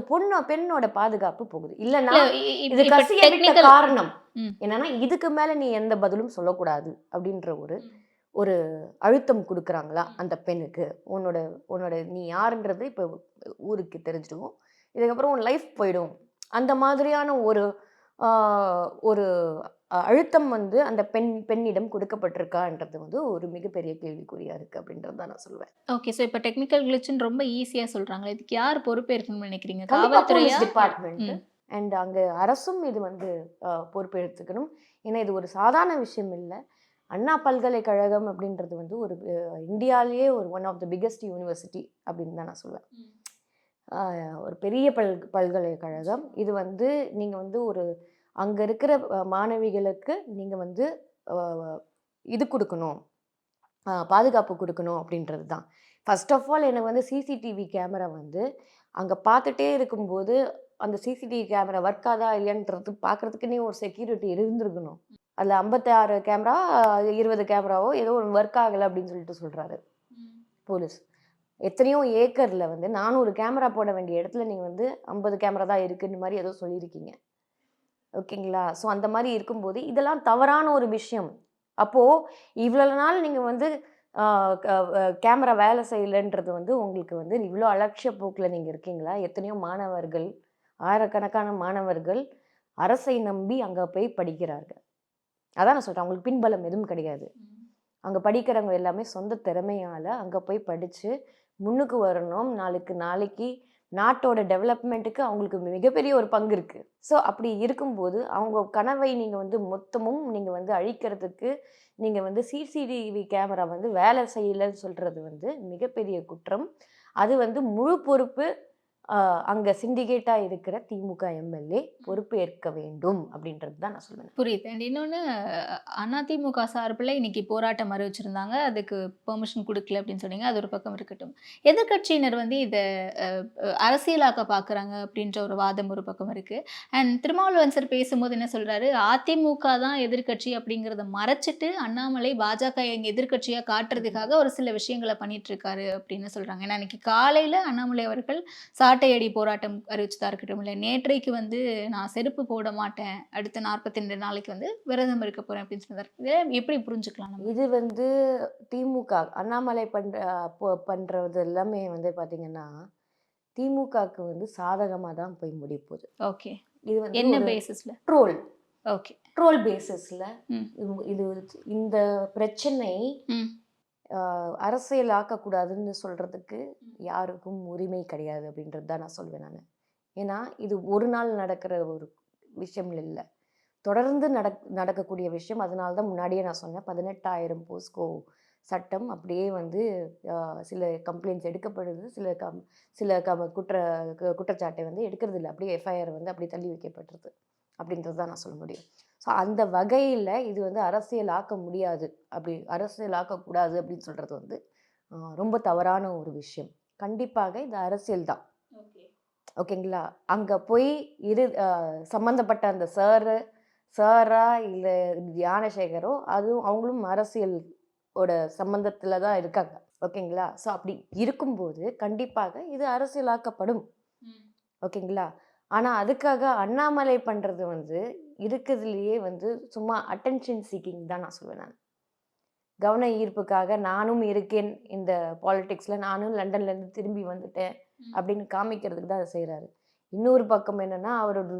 A: பெண்ணோட பாதுகாப்பு போகுது. இல்லைன்னா இது கசிய விட்ட காரணம் என்னன்னா, இதுக்கு மேல நீ எந்த பதிலும் சொல்லக்கூடாது அப்படின்ற ஒரு அழுத்தம் கொடுக்குறாங்களா அந்த பெண்ணுக்கு. உன்னோட நீ யாருன்றது இப்போ ஊருக்கு தெரிஞ்சிடும், இதுக்கப்புறம் உன் லைஃப் போயிடும், அந்த மாதிரியான ஒரு அழுத்தம் வந்து அந்த பெண்ணிடம் கொடுக்கப்பட்டிருக்கான்றது வந்து ஒரு மிகப்பெரிய கேள்விக்குறியா இருக்கு அப்படின்றது தான் நான் சொல்லுவேன்.
C: ஓகே, ஸோ இப்போ டெக்னிக்கல் கிளிச்னு ரொம்ப ஈஸியா சொல்றாங்க, இதுக்கு யார் பொறுப்பேற்கணும்னு நினைக்கிறீங்க?
A: காவல்துறையா, டிபார்ட்மெண்ட் அண்ட் அங்க அரசும் இது வந்து பொறுப்பெடுத்துக்கணும். ஏன்னா இது ஒரு சாதாரண விஷயம் இல்லை. அண்ணா பல்கலைக்கழகம் அப்படின்றது வந்து ஒரு இந்தியாவிலேயே ஒரு one of the biggest university அப்படின்னு தான் நான் சொல்லுவேன். ஒரு பெரிய பல்கலைக்கழகம். இது வந்து நீங்கள் வந்து அங்கே இருக்கிற மாணவிகளுக்கு நீங்கள் வந்து இது கொடுக்கணும், பாதுகாப்பு கொடுக்கணும் அப்படின்றது தான். ஃபர்ஸ்ட் ஆஃப் ஆல் எனக்கு வந்து சிசிடிவி கேமரா வந்து அங்கே பார்த்துட்டே இருக்கும்போது அந்த சிசிடிவி கேமரா ஒர்க் ஆதா இல்லையான்றது பார்க்குறதுக்குன்னே ஒரு செக்யூரிட்டி இருந்திருக்கணும். அதில் 56 கேமரா 20 கேமராவோ ஏதோ ஒன்று ஒர்க் ஆகலை அப்படின்னு சொல்லிட்டு சொல்கிறாரு போலீஸ். எத்தனையோ ஏக்கரில் வந்து 400 கேமரா போட வேண்டிய இடத்துல நீங்கள் வந்து 50 கேமரா தான் இருக்குன்னு மாதிரி ஏதோ சொல்லியிருக்கீங்க. ஓகேங்களா, ஸோ அந்த மாதிரி இருக்கும்போது இதெல்லாம் தவறான ஒரு விஷயம். அப்போது இவ்வளோ நாள் நீங்கள் வந்து கேமரா வேலை செய்யலைன்றது வந்து உங்களுக்கு வந்து இவ்வளோ அலட்சிய போக்கில் நீங்கள் இருக்கீங்களா? எத்தனையோ மாணவர்கள், ஆயிரக்கணக்கான மாணவர்கள் அரசை நம்பி அங்கே போய் படிக்கிறார்கள். அதான் நான் சொல்கிறேன், அவங்களுக்கு பின்பலம் எதுவும் கிடையாது. அங்கே படிக்கிறவங்க எல்லாமே சொந்த திறமையால் அங்கே போய் படித்து முன்னுக்கு வரணும், நாளைக்கு நாட்டோட டெவலப்மெண்ட்டுக்கு அவங்களுக்கு மிகப்பெரிய ஒரு பங்கு இருக்குது. ஸோ அப்படி இருக்கும்போது அவங்க கனவை நீங்கள் வந்து மொத்தமும் நீங்கள் வந்து அழிக்கிறதுக்கு நீங்கள் வந்து சிசிடிவி கேமரா வந்து வேலை செய்யலைன்னு சொல்கிறது வந்து மிகப்பெரிய குற்றம். அது வந்து முழு பொறுப்பு அங்கே சிண்டிகேட்டாக இருக்கிற திமுக எம்எல்ஏ பொறுப்பேற்க வேண்டும் அப்படின்றது தான் நான் சொல்லுவேன்.
C: புரியுது. அண்ட் இன்னொன்னு அதிமுக சார்பில் இன்னைக்கு போராட்டம் அறிவிச்சிருந்தாங்க. அதுக்கு பெர்மிஷன் குடுக்கல அப்படின்னு சொன்னீங்க. அது ஒரு பக்கம் இருக்கட்டும். எதிர்க்கட்சியினர் வந்து இத அரசியலாக்க பார்க்குறாங்க அப்படின்ற ஒரு வாதம் ஒரு பக்கம் இருக்கு. அண்ட் திருமாவளவன் சார் பேசும்போது என்ன சொல்றாரு, அதிமுக தான் எதிர்க்கட்சி அப்படிங்கிறத மறைச்சிட்டு அண்ணாமலை பாஜக எங்க எதிர்க்கட்சியா காட்டுறதுக்காக ஒரு சில விஷயங்கள பண்ணிட்டு இருக்காரு அப்படின்னு சொல்றாங்க. ஏன்னா இன்னைக்கு காலையில அண்ணாமலை அவர்கள் சாட்டையடி போராட்டம் அறிவிச்சதா இருக்கட்டும், இல்ல நேற்றைக்கு வந்து நான் செருப்பு போட மாட்டேன், அடுத்த 42 நாளைக்கு வந்து விரதம் இருக்க போறேன் அப்படின்னு சொன்னார். இதை எப்படி புரிஞ்சுக்கலாம் நம்ம?
A: இது வந்து திமுக அண்ணாமலை பண்றது எல்லாமே வந்து பார்த்தீங்கன்னா, திமுகவுக்கு வந்து சாதகமாக தான் போய் முடிய போகுது.
C: ஓகே.
A: இது வந்து
C: என்ன
A: ஒரு
C: பேசிஸ்ல?
A: Troll
C: okay.
A: ட்ரோல் பேசிஸில்
C: ம்.
A: இது இந்த பிரச்சனை
C: ம்.
A: அரசியலாக்கக்கூடாதுன்னு சொல்கிறதுக்கு யாருக்கும் உரிமை கிடையாது அப்படின்றது தான் நான் சொல்வேன் நான். ஏன்னா இது ஒரு நாள் நடக்கிற ஒரு விஷயம் இல்லை, தொடர்ந்து நடக்கக்கூடிய விஷயம். அதனால தான் முன்னாடியே நான் சொன்னேன் 18,000 போஸ்கோ சட்டம் அப்படியே வந்து சில கம்ப்ளைண்ட்ஸ் எடுக்கப்படுது, சில குற்றச்சாட்டை வந்து எடுக்கிறது இல்லை, அப்படியே எஃப்ஐஆர் வந்து அப்படியே தள்ளி வைக்கப்பட்டுருது அப்படின்றது தான் நான் சொல்ல முடியும். ஸோ அந்த வகையில் இது வந்து அரசியலாக்க முடியாது, அப்படி அரசியலாக்கக்கூடாது அப்படின்னு சொல்கிறது வந்து ரொம்ப தவறான ஒரு விஷயம். கண்டிப்பாக இது அரசியல் தான். ஓகேங்களா? அங்கே போய் சம்மந்தப்பட்ட அந்த சாரா இல்லை ஞானசேகரோ அதுவும் அவங்களும் அரசியலோட சம்பந்தத்தில் தான் இருக்காங்க. ஓகேங்களா? ஸோ அப்படி இருக்கும்போது கண்டிப்பாக இது அரசியலாக்கப்படும். ஓகேங்களா? ஆனால் அதுக்காக அண்ணாமலை பண்ணுறது வந்து இருக்கிறதுலையே வந்து சும்மா அட்டென்ஷன் சீக்கிங் தான் நான் சொல்லுவேன் நான். கவன ஈர்ப்புக்காக நானும் இருக்கேன் இந்த பாலிடிக்ஸில், நானும் லண்டன்லேருந்து திரும்பி வந்துட்டேன் அப்படின்னு காமிக்கிறதுக்கு தான் அதை செய்கிறாரு. இன்னொரு பக்கம் என்னென்னா, அவரோட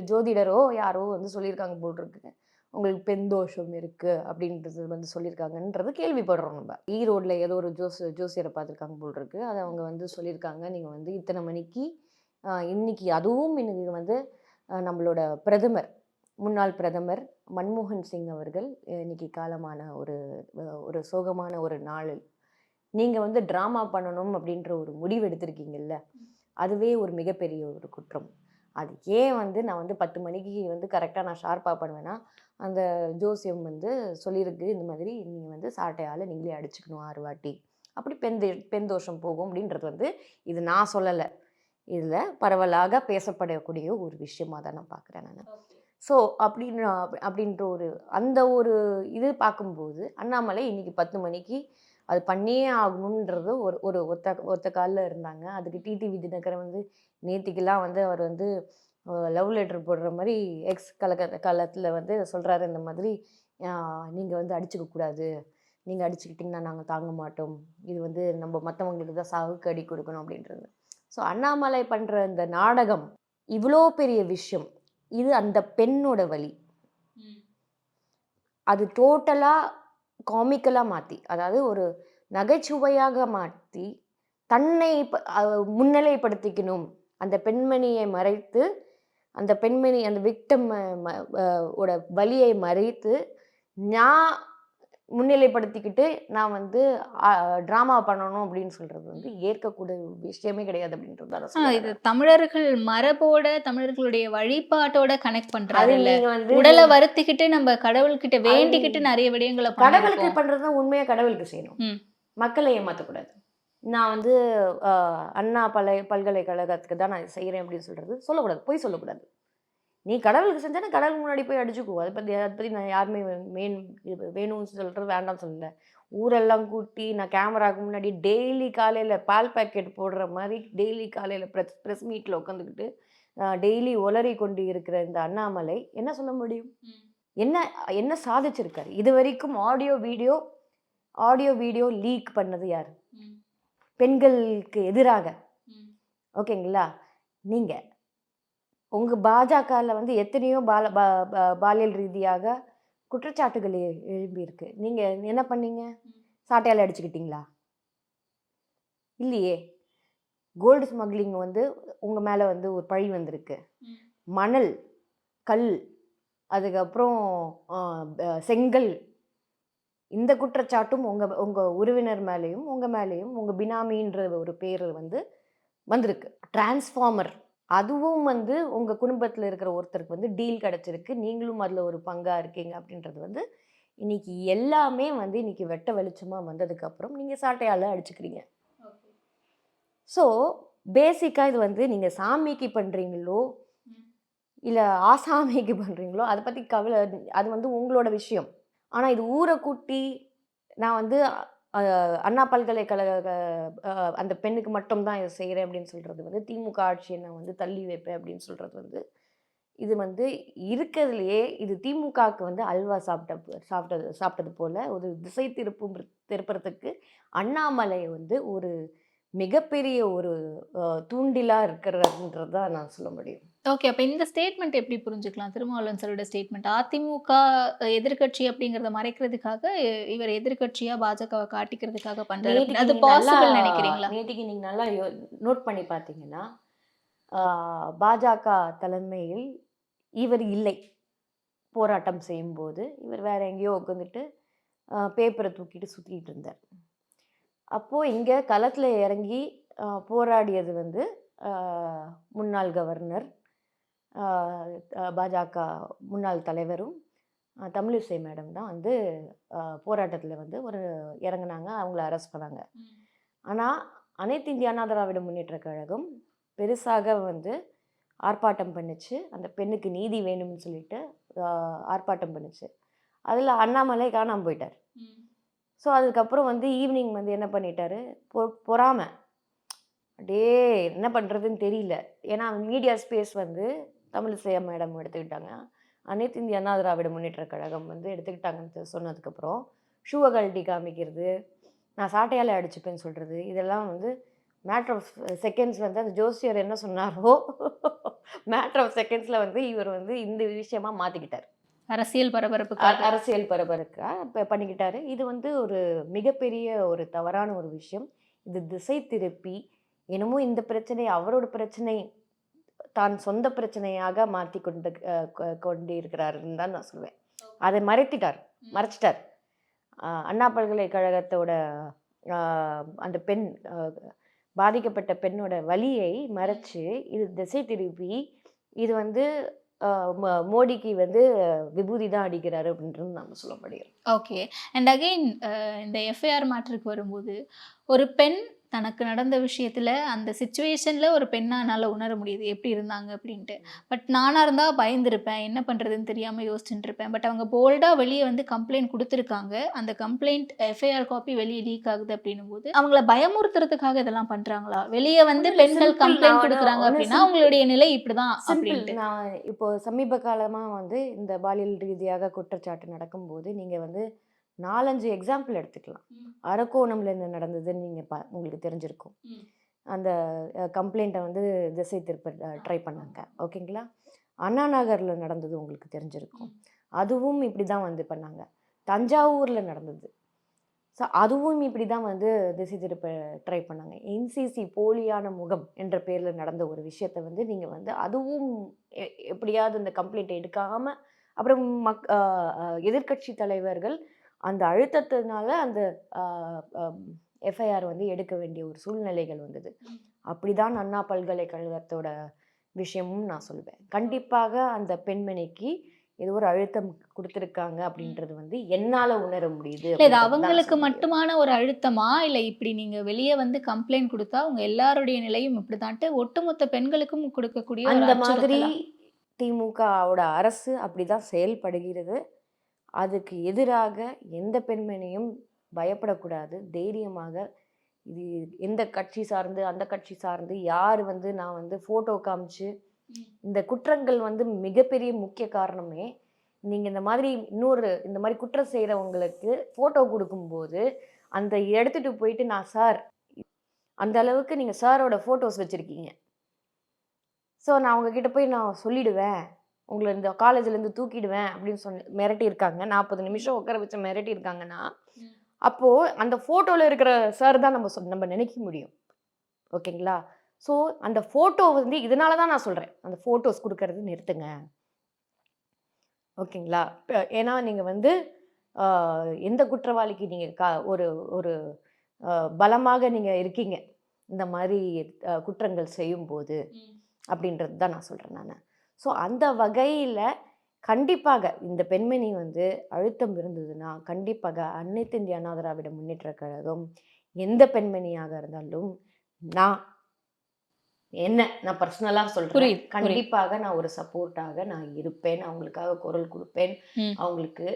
A: ஜோதிடரோ யாரோ வந்து சொல்லியிருக்காங்க போல் இருக்கு, உங்களுக்கு பெண் தோஷம் இருக்குது அப்படின்றது வந்து சொல்லியிருக்காங்கன்றது கேள்விப்படுறோம். நம்ம ஈரோடில் ஏதோ ஒரு ஜோசியரை பார்த்துருக்காங்க போல் இருக்கு, அதை அவங்க வந்து சொல்லியிருக்காங்க, நீங்கள் வந்து இத்தனை மணிக்கு இன்னைக்கு இன்னைக்கு வந்து நம்மளோட முன்னாள் பிரதமர் மன்மோகன் சிங் அவர்கள் இன்னைக்கு காலமான ஒரு சோகமான ஒரு நாளில் நீங்கள் வந்து ட்ராமா பண்ணணும் அப்படின்ற ஒரு முடிவு எடுத்திருக்கீங்கல்ல, அதுவே ஒரு மிகப்பெரிய ஒரு குற்றம். அது ஏன் வந்து நான் வந்து 10 மணிக்கு வந்து கரெக்டாக நான் ஷார்ப்பாக பண்ணுவேன்னா, அந்த ஜோசியம் வந்து சொல்லியிருக்கு, இந்த மாதிரி நீங்கள் வந்து சாட்டையால் நீங்களே அடிச்சுக்கணும் 6 வாட்டி, அப்படி பெண் தோஷம் போகும் அப்படின்றது வந்து இது நான் சொல்லலை, இதில் பரவலாக பேசப்படக்கூடிய ஒரு விஷயமாக தான் நான் பார்க்குறேன் நான். ஸோ அப்படின்ற அந்த ஒரு இது பார்க்கும்போது அண்ணாமலை இன்னைக்கு 10 மணிக்கு அது பண்ணியே ஆகணுன்றது ஒரு ஒத்த காலில் இருந்தாங்க. அதுக்கு டிடிவி தினகரன் வந்து நேத்திக்கெல்லாம் வந்து அவர் வந்து லவ் லெட்டர் போடுற மாதிரி எக்ஸ் காலத்தில் வந்து சொல்கிறாரு, இந்த மாதிரி நீங்கள் வந்து அடிச்சுக்கக்கூடாது, நீங்கள் அடிச்சுக்கிட்டிங்கன்னா நாங்கள் தாங்க மாட்டோம், இது வந்து நம்ம மற்றவங்களுக்கு தான் சாவுக்கு அடி கொடுக்கணும் அப்படின்றது. ஸோ அண்ணாமலை பண்ணுற இந்த நாடகம் இவ்வளோ பெரிய விஷயம், இது அந்த பெண்ணோட வலி, அது டோட்டலாக காமிக்கலாக மாற்றி, அதாவது ஒரு நகைச்சுவையாக மாற்றி தன்னை முன்னிலைப்படுத்திக்கணும், அந்த பெண்மணியை மறைத்து, அந்த பெண்மணி அந்த விக்டம் ஓட வலியை மறைத்து நான் முன்னிலைப்படுத்திக்கிட்டு நான் வந்து ட்ராமா பண்ணணும் அப்படின்னு சொல்றது வந்து ஏற்கக்கூடிய விஷயமே கிடையாது அப்படின்றது.
C: இது தமிழர்கள் மரபோட, தமிழர்களுடைய வழிபாட்டோட கனெக்ட் பண்றாரு.
A: நீங்க வந்து
C: உடலை வருத்திக்கிட்டு நம்ம கடவுள்கிட்ட வேண்டிக்கிட்டு நிறைய விடயங்களை
A: கடவுளுக்கு பண்றதுதான் உண்மையா கடவுளுக்கு செய்யணும், மக்களை ஏமாற்றக்கூடாது. நான் வந்து அண்ணா பல்கலைக்கழகத்துக்கு தான் நான் செய்கிறேன் அப்படின்னு சொல்லக்கூடாது, போய் சொல்லக்கூடாது. நீ கடவுளுக்கு செஞ்சானா கடவுள் முன்னாடி போய் அடிச்சுக்கோ, அதை பற்றி நான் யாருமே வேணும்னு சொல்கிறது வேண்டாம்னு சொல்லலை. ஊரெல்லாம் கூட்டி நான் கேமராவுக்கு முன்னாடி டெய்லி காலையில் பால் பேக்கெட் போடுற மாதிரி டெய்லி காலையில் ப்ரெஸ் மீட்டில் உட்காந்துக்கிட்டு டெய்லி உளறி கொண்டு இருக்கிற இந்த அண்ணாமலை என்ன சொல்ல முடியும்? என்ன சாதிச்சிருக்காரு இது வரைக்கும்? ஆடியோ வீடியோ லீக் பண்ணது யார்? பெண்களுக்கு எதிராக. ஓகேங்களா? நீங்கள் உங்கள் பாஜகவில் வந்து எத்தனையோ பாலியல் ரீதியாக குற்றச்சாட்டுகள் எழும்பியிருக்கு, நீங்கள் என்ன பண்ணீங்க? சாட்டையால் அடிச்சுக்கிட்டீங்களா? இல்லையே. கோல்டு ஸ்மக்லிங் வந்து உங்கள் மேலே வந்து ஒரு பழி வந்திருக்கு. மணல், கல், அதுக்கப்புறம் செங்கல், இந்த குற்றச்சாட்டும் உங்கள் உறவினர் மேலேயும் உங்கள் மேலேயும் உங்கள் பினாமின்ற ஒரு பேரில் வந்து வந்திருக்கு. டிரான்ஸ்ஃபார்மர், அதுவும் வந்து உங்கள் குடும்பத்தில் இருக்கிற ஒருத்தருக்கு வந்து டீல் கிடச்சிருக்கு, நீங்களும் அதில் ஒரு பங்காக இருக்கீங்க அப்படின்றது வந்து இன்னைக்கு எல்லாமே வந்து இன்னைக்கு வெட்ட வெளிச்சமாக வந்ததுக்கப்புறம் நீங்கள் சாட்டையால் அடிச்சுக்கிறீங்க. ஸோ பேசிக்காக இது வந்து நீங்கள் சாமிக்கு பண்ணுறீங்களோ இல்லை ஆசாமிக்கு பண்ணுறீங்களோ அதை பற்றி கவலை, அது வந்து உங்களோட விஷயம். ஆனால் இது ஊரை கூட்டி நான் வந்து அண்ணா பல்கலைக்கழக அந்த பெண்ணுக்கு மட்டும்தான் இதை செய்கிறேன் அப்படின்னு சொல்கிறது வந்து திமுக ஆட்சியை நான் வந்து தள்ளி வைப்பேன் அப்படின்னு சொல்கிறது வந்து இது வந்து இருக்கிறதுலையே இது திமுகவுக்கு வந்து அல்வா சாப்பிட்டது போல் ஒரு திசை திருப்புறதுக்கு அண்ணாமலை வந்து ஒரு மிகப்பெரிய ஒரு தூண்டிலாக இருக்கிறதுன்றது தான் நான் சொல்ல முடியும்.
C: ஓகே. அப்ப இந்த ஸ்டேட்மெண்ட் எப்படி புரிஞ்சுக்கலாம்? திருமாவளவன் சாரோட ஸ்டேட்மெண்ட். அதிமுக எதிர்க்கட்சி அப்படிங்கிறத மறைக்கிறதுக்காக, இவர் எதிர்க்கட்சியா பாஜகவை காட்டிக்கிறதுக்காக பண்றாரு. அது பாசிபிள் நினைக்கிறீங்களா?
A: நேற்றுக்கு நீங்கள் நல்லா நோட் பண்ணி பார்த்தீங்கன்னா பாஜக தலைமையில் இவர் இல்லை. போராட்டம் செய்யும்போது இவர் வேற எங்கேயோ உட்காந்துட்டு பேப்பரை தூக்கிட்டு சுற்றிட்டு இருந்தார். அப்போது இங்கே களத்தில் இறங்கி போராடியது வந்து முன்னாள் கவர்னர், பாஜக முன்னாள் தலைவரும் தமிழிசை மேடம் தான் வந்து போராட்டத்தில் வந்து இறங்குனாங்க, அவங்கள அரெஸ்ட் பண்ணாங்க. ஆனால் அனைத்து இந்திய அண்ணா திராவிட முன்னேற்ற கழகம் பெருசாக வந்து ஆர்ப்பாட்டம் பண்ணுச்சு, அந்த பெண்ணுக்கு நீதி வேணும்னு சொல்லிட்டு ஆர்ப்பாட்டம் பண்ணுச்சு. அதில் அண்ணாமலை காணாமல் போயிட்டார். ஸோ அதுக்கப்புறம் வந்து ஈவினிங் வந்து என்ன பண்ணிட்டாரு, பொறாமை, அப்படியே என்ன பண்ணுறதுன்னு தெரியல. ஏன்னா மீடியா ஸ்பேஸ் வந்து தமிழிசை மேடம் எடுத்துக்கிட்டாங்க, அனைத்து இந்திய அண்ணா திராவிட முன்னேற்ற கழகம் வந்து எடுத்துக்கிட்டாங்கன்னு சொன்னதுக்கப்புறம் ஷூவை கழட்டி காமிக்கிறது, நான் சாட்டையால் அடிச்சுப்பேன்னு சொல்கிறது, இதெல்லாம் வந்து மேட்ரு ஆஃப் செகண்ட்ஸ் வந்து அந்த ஜோசியர் என்ன சொன்னாரோ மேட்ரு ஆஃப் செகண்ட்ஸில் வந்து இவர் வந்து இந்த விஷயமா மாற்றிக்கிட்டார்.
C: அரசியல் பரபரப்பு
A: இப்போ பண்ணிக்கிட்டாரு. இது வந்து ஒரு மிகப்பெரிய ஒரு தவறான ஒரு விஷயம். இது திசை திருப்பி என்னமோ இந்த பிரச்சனை அவரோட பிரச்சனை தான் சொந்த பிரச்சனையாக மாற்றி கொண்டு இருக்கிறாருன்னு தான் நான் சொல்லுவேன். அதை மறைச்சிட்டார். அண்ணா பல்கலைக்கழகத்தோட அந்த பெண் பாதிக்கப்பட்ட பெண்ணோட வலியை மறைச்சு இது திசை திருப்பி இது வந்து மோடிக்கு வந்து விபூதி தான் அடிக்கிறாரு அப்படின்றது நம்ம சொல்ல முடியும்.
C: ஓகே. அண்ட் அகெயின் இந்த எஃப்ஐஆர் மேட்டருக்கு வரும்போது ஒரு பெண் தனக்கு நடந்த விஷயத்தில் அந்த சுச்சுவேஷனில் ஒரு பெண்ணால் உணர முடியுது எப்படி இருந்தாங்க அப்படின்ட்டு. பட் நானாக இருந்தால் பயந்துருப்பேன், என்ன பண்ணுறதுன்னு தெரியாமல் யோசிச்சுட்டு இருப்பேன். பட் அவங்க போல்டாக வெளியே வந்து கம்ப்ளைண்ட் கொடுத்துருக்காங்க. அந்த கம்ப்ளைண்ட் எஃப்ஐஆர் காப்பி வெளியே லீக் ஆகுது அப்படின்னும் போது அவங்கள பயமுறுத்துறதுக்காக இதெல்லாம் பண்ணுறாங்களா? வெளியே வந்து பெண்கள் கம்ப்ளைண்ட் கொடுக்குறாங்க அப்படின்னா அவங்களுடைய நிலை இப்படிதான் அப்படின்ட்டு.
A: நான் இப்போ சமீப காலமாக வந்து இந்த பாலியல் ரீதியாக குற்றச்சாட்டு நடக்கும்போது நீங்கள் வந்து 4-5 எக்ஸாம்பிள் எடுத்துக்கலாம். அரக்கோணம்ல என்ன நடந்ததுன்னு நீங்கள் உங்களுக்கு தெரிஞ்சிருக்கும். அந்த கம்ப்ளைண்ட்டை வந்து திசை திருப்ப ட்ரை பண்ணாங்க, ஓகேங்களா? அண்ணா நகரில் நடந்தது உங்களுக்கு தெரிஞ்சிருக்கும், அதுவும் இப்படி தான் வந்து பண்ணாங்க. தஞ்சாவூரில் நடந்தது, ஸோ அதுவும் இப்படி தான் வந்து திசை திருப்ப ட்ரை பண்ணாங்க. என்சிசி போலியான முகம் என்ற பேரில் நடந்த ஒரு விஷயத்தை வந்து நீங்கள் வந்து அதுவும் எப்படியாவது இந்த கம்ப்ளைண்ட்டை எடுக்காமல் அப்புறம் எதிர்க்கட்சி தலைவர்கள் அந்த அழுத்தத்தினால அந்த எஃப்ஐஆர் வந்து எடுக்க வேண்டிய ஒரு சூழ்நிலைகள் வந்தது. அப்படிதான் அண்ணா பல்கலைக்கழகத்தோட விஷயமும் நான் சொல்லுவேன். கண்டிப்பாக அந்த பெண்மணிக்கு ஏதோ ஒரு அழுத்தம் கொடுத்துருக்காங்க அப்படின்றது வந்து என்னால் உணர முடியுது.
C: இது அவங்களுக்கு மட்டுமான ஒரு அழுத்தமா, இல்லை இப்படி நீங்கள் வெளியே வந்து கம்ப்ளைண்ட் கொடுத்தா அவங்க எல்லாருடைய நிலையும் இப்படிதான்ட்டு ஒட்டுமொத்த பெண்களுக்கும் கொடுக்கக்கூடிய
A: அந்த மாதிரி திமுகவோட அரசு அப்படிதான் செயல்படுகிறது. அதுக்கு எதிராக எந்த பெண்மணியும் பயப்படக்கூடாது. தைரியமாக இது எந்த கட்சி சார்ந்து அந்த கட்சி சார்ந்து யார் வந்து நான் வந்து ஃபோட்டோ காமிச்சு இந்த குற்றங்கள் வந்து மிகப்பெரிய முக்கிய காரணமே நீங்கள் இந்த மாதிரி குற்றம் செய்கிறவங்களுக்கு ஃபோட்டோ கொடுக்கும்போது அந்த எடுத்துகிட்டு போயிட்டு நான் சார் அந்த அளவுக்கு நீங்கள் சாரோட ஃபோட்டோஸ் வச்சுருக்கீங்க, ஸோ நான் அவங்கக்கிட்ட போய் நான் சொல்லிடுவேன், உங்களை இந்த காலேஜ்லேருந்து தூக்கிடுவேன் அப்படின்னு மிரட்டியிருக்காங்க. 40 நிமிஷம் உட்கார வச்சு மிரட்டியிருக்காங்கன்னா அப்போது அந்த ஃபோட்டோவில் இருக்கிற சார் தான் நம்ம நினைக்க முடியும், ஓகேங்களா? ஸோ அந்த ஃபோட்டோ வந்து இதனால தான் நான் சொல்கிறேன், அந்த ஃபோட்டோஸ் கொடுக்கறது நிறுத்துங்க. ஓகேங்களா? ஏன்னா நீங்கள் வந்து எந்த குற்றவாளிக்கு நீங்கள் ஒரு ஒரு பலமாக நீங்கள் இருக்கீங்க இந்த மாதிரி குற்றங்கள் செய்யும்போது அப்படின்றது தான் நான் சொல்கிறேன் நான். ஸோ அந்த வகையில் கண்டிப்பாக இந்த பெண்மணி வந்து அழுத்தம் இருந்ததுன்னா கண்டிப்பாக அனைத்து இந்திய அண்ணா திராவிட முன்னேற்ற கழகம் எந்த பெண்மணியாக இருந்தாலும் நான் பர்சனலாக சொல்கிறேன்,
C: புரியுது.
A: கண்டிப்பாக நான் ஒரு சப்போர்ட்டாக நான் இருப்பேன், அவங்களுக்காக குரல் கொடுப்பேன், அவங்களுக்கு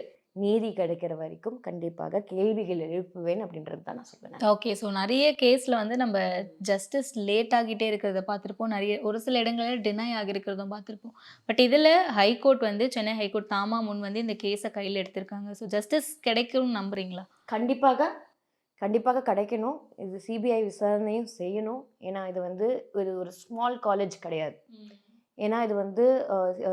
A: நீதி கிடைக்கிற வரைக்கும் கண்டிப்பாக கேள்விகள் எழுப்புவேன் அப்படின்றது தான் நான் சொல்லுவேன்.
C: ஓகே. ஸோ நிறைய கேஸில் வந்து நம்ம ஜஸ்டிஸ் லேட் ஆகிட்டே இருக்கிறத பார்த்துருப்போம். நிறைய ஒரு சில இடங்களில் டினை ஆகிருக்கிறதும் பார்த்துருப்போம். பட் இதில் ஹைகோர்ட் வந்து சென்னை ஹைகோர்ட் தாமா முன் வந்து இந்த கேஸை கையில் எடுத்திருக்காங்க. ஸோ ஜஸ்டிஸ் கிடைக்கும்னு நம்புறீங்களா?
A: கண்டிப்பாக கிடைக்கணும். இது சிபிஐ விசாரணையும் செய்யணும். ஏன்னா இது வந்து ஒரு ஸ்மால் காலேஜ் கிடையாது. ஏன்னா இது வந்து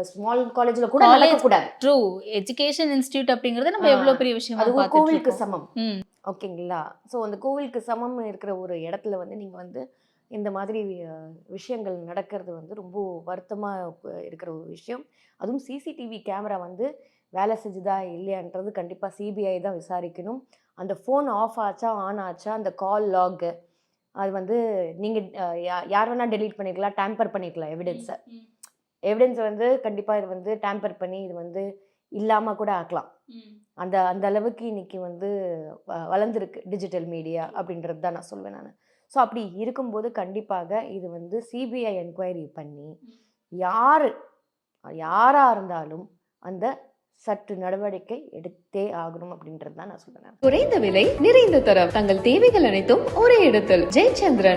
A: ஸ்மால் காலேஜில் கூட நடக்கக்கூடாது.
C: ட்ரூ. எஜுகேஷன் இன்ஸ்டிடியூட் அப்படிங்கிறது நம்ம எவ்வளோ பெரிய விஷயமா
A: அது ஒரு
C: பார்த்துட்டு
A: கோவிலுக்கு
C: இருக்கோம்.
A: சமம். ஓகேங்களா? ஸோ அந்த கோவிலுக்கு சமம் இருக்கிற ஒரு இடத்துல வந்து நீங்கள் வந்து இந்த மாதிரி விஷயங்கள் நடக்கிறது வந்து ரொம்ப வருத்தமாக இருக்கிற ஒரு விஷயம். அதுவும் சிசிடிவி கேமரா வந்து வேலை செஞ்சுதா இல்லையான்றது கண்டிப்பாக சிபிஐ தான் விசாரிக்கணும். அந்த ஃபோன் ஆஃப் ஆச்சா ஆன் ஆச்சா, அந்த கால் லாக் அது வந்து நீங்கள் யார் வேணால் டெலீட் பண்ணிக்கலாம், டேம்பர் பண்ணிக்கலாம் எவிடன்ஸை வந்து கண்டிப்பாக இது வந்து டேம்பர் பண்ணி இது வந்து இல்லாமல் கூட ஆக்கலாம். அந்த அந்த அளவுக்கு இன்னைக்கு வந்து வளர்ந்துருக்கு டிஜிட்டல் மீடியா அப்படின்றது தான் நான் சொல்வேன் நான். ஸோ அப்படி இருக்கும்போது கண்டிப்பாக இது வந்து சிபிஐ என்கொயரி பண்ணி யாராக இருந்தாலும் அந்த சற்று நடவடிக்கை எடுத்தே ஆகணும் அப்படின்றது தான் நான் சொல்றேன்.
B: குறைந்த விலை நிறைந்த தரம் தங்கள் தேவைகள் அனைத்தும் ஒரே இடத்தில். ஜெயச்சந்திரன்.